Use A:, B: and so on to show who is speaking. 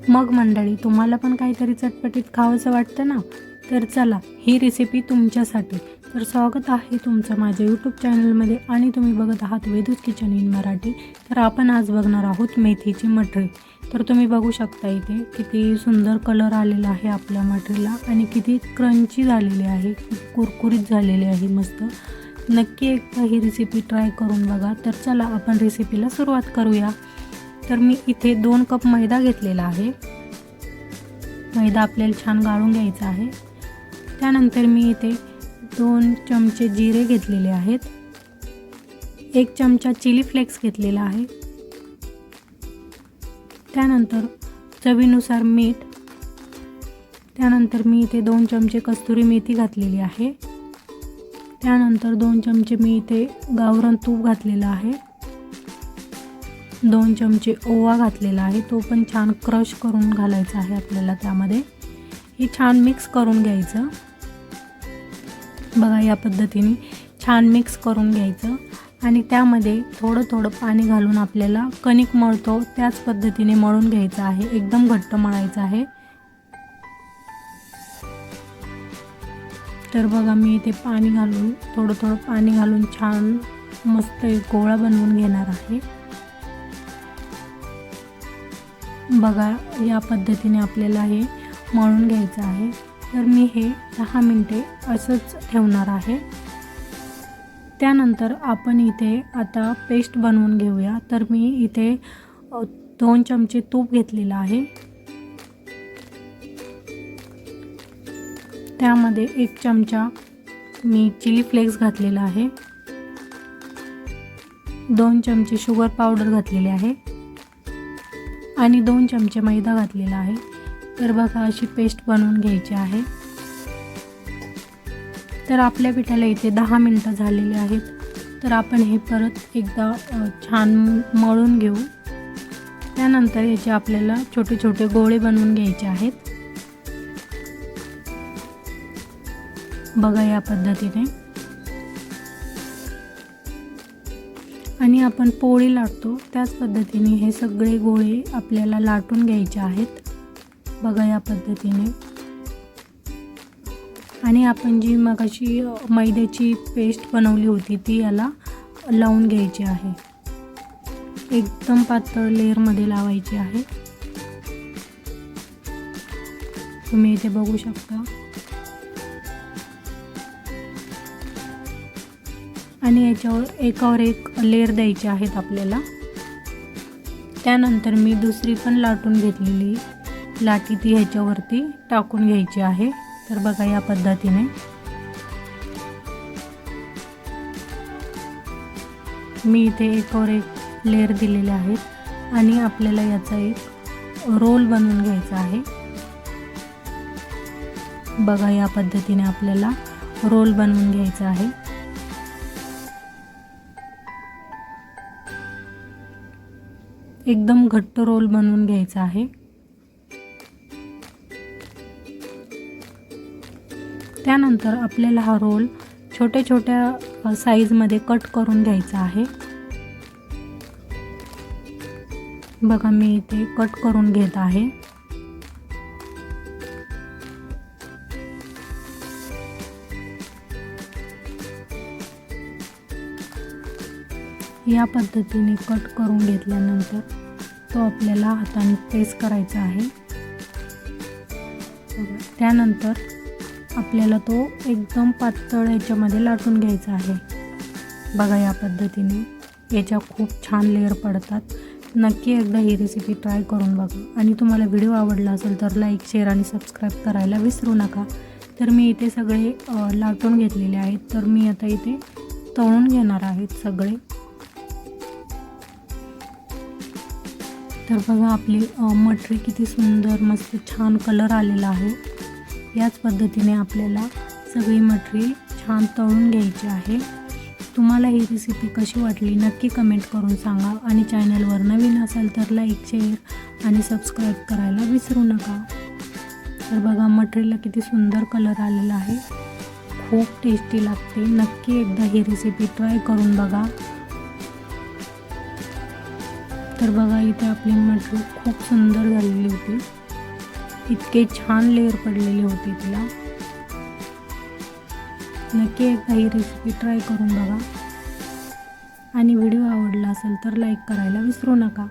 A: मग मंडळी, तुम्हाला पण काहीतरी चटपटीत खावंसं वाटतं ना, तर चला ही रेसिपी तुमच्यासाठी. तर स्वागत आहे तुमचं माझ्या यूट्यूब चॅनलमध्ये आणि तुम्ही बघत आहात वेदूज किचन इन मराठी. तर आपण आज बघणार आहोत मेथीची मटरी. तर तुम्ही बघू शकता इथे किती सुंदर कलर आलेला आहे आपल्या मटरीला आणि किती क्रंची झालेली आहे, कुरकुरीत झालेली आहे मस्त. नक्की एकदा ही रेसिपी ट्राय करून बघा. तर चला आपण रेसिपीला सुरुवात करूया. तर मी इथे 2 कप मैदा घेतलेला आहे. मैदा आपल्याला छान गाळून घ्यायचा आहे. त्यानंतर मी इथे 2 चमचे जिरे घेतलेले आहेत. 1 चमचा चिली फ्लेक्स घेतलेला आहे. त्यानंतर चवीनुसार मीठ. त्यानंतर मी इथे 2 चमचे कस्तुरी मेथी घातलेली आहे. त्यानंतर 2 चमचे मी इथे गावरान तूप घातलेलं आहे. 2 चमचे ओवा घातलेला आहे, तो पण छान क्रश करून घालायचा आहे आपल्याला त्यामध्ये. हे छान मिक्स करून घ्यायचं. बघा या पद्धतीने छान मिक्स करून घ्यायचं आणि त्यामध्ये थोडं थोडं पाणी घालून आपल्याला कणिक मळतो त्याच पद्धतीने मळून घ्यायचं आहे. एकदम घट्ट मळायचं आहे. तर बघा मी इथे पाणी घालून थोडं थोडं पाणी घालून छान मस्त एक गोळा बनवून घेणार आहे. बघा या पद्धतीने आपल्याला हे मळून घ्यायचं आहे. तर मी हे 10 मिनिटे असंच ठेवणार आहे. त्यानंतर आपण इथे आता पेस्ट बनवून घेऊया. तर मी इथे 2 चमचे तूप घेतलेलं आहे. त्यामध्ये 1 चमचा मी चिली फ्लेक्स घातलेला आहे. 2 चमचे शुगर पावडर घातलेले आहे आणि 2 चमचे मैदा घातलेला आहे. तर बघा अशी पेस्ट बनवून घ्यायची आहे. तर आपल्या पिठाला इथे 10 मिनिटं झालेली आहेत. तर आपण हे परत एकदा छान मळून घेऊ. त्यानंतर याचे आपल्याला छोटे छोटे गोळे बनवून घ्यायचे आहेत. बघा या पद्धतीने. आणि आपण पोळी लाटतो त्याच पद्धतीने हे सगळे गोळे आपल्याला लाटून घ्यायचे आहेत. बघा या पद्धतीने. आणि आपण जी मगाशी मैद्याची पेस्ट बनवली होती ती याला लावून घ्यायची आहे. एकदम पातळ लेअरमध्ये लावायची आहे. तुम्ही इथे बघू शकता. आणि याच्यावर एकावर एक लेअर द्यायचे आहेत आपल्याला. त्यानंतर मी दुसरी पण लाटून घेतलेली लाटी ती ह्याच्यावरती टाकून घ्यायची आहे. तर बघा या पद्धतीने. मी इथे एकावर एक लेअर दिलेले आहेत आणि आपल्याला याचा एक रोल बनवून घ्यायचा आहे. बघा या पद्धतीने आपल्याला रोल बनवून घ्यायचा आहे. एकदम घट्ट रोल बनवून घ्यायचा आहे. त्यानंतर आपल्याला हा रोल छोट्या छोट्या साईजमध्ये कट करून घ्यायचा आहे. बघा मी इथे कट करून घेत आहे. या पद्धतीने कट करून घेतल्यानंतर तो आपल्याला हाताने प्रेस करायचा आहे. त्यानंतर आपल्याला तो एकदम पातळ याच्यामध्ये लाटून घ्यायचा आहे. बघा या पद्धतीने याच्या खूप छान लेअर पडतात. नक्की एकदा ही रेसिपी ट्राय करून बघा. आणि तुम्हाला व्हिडिओ आवडला असेल तर लाईक, शेअर आणि सबस्क्राईब करायला विसरू नका. तर मी इथे सगळे लाटून घेतलेले आहेत. तर मी आता इथे तळून घेणार आहेत सगळे. तर बघा आपली मटरी किती सुंदर मस्त छान कलर आलेला आहे. याच पद्धतीने आपल्याला सगळी मटरी छान तळून घ्यायची आहे. तुम्हाला ही रेसिपी कशी वाटली नक्की कमेंट करून सांगा. आणि चॅनलवर नवीन असाल तर लाईक, शेअर आणि सबस्क्राईब करायला विसरू नका. तर बघा मटरीला किती सुंदर कलर आलेला आहे. खूप टेस्टी लागते. नक्की एकदा ही रेसिपी ट्राय करून बघा. तर बघा इथे आपली मटर खूप सुंदर झालेली होती, इतके छान लेअर पडलेले होते तिला. नक्की एकदा ही रेसिपी ट्राय करून बघा आणि व्हिडिओ आवडला असेल तर लाईक करायला विसरू नका.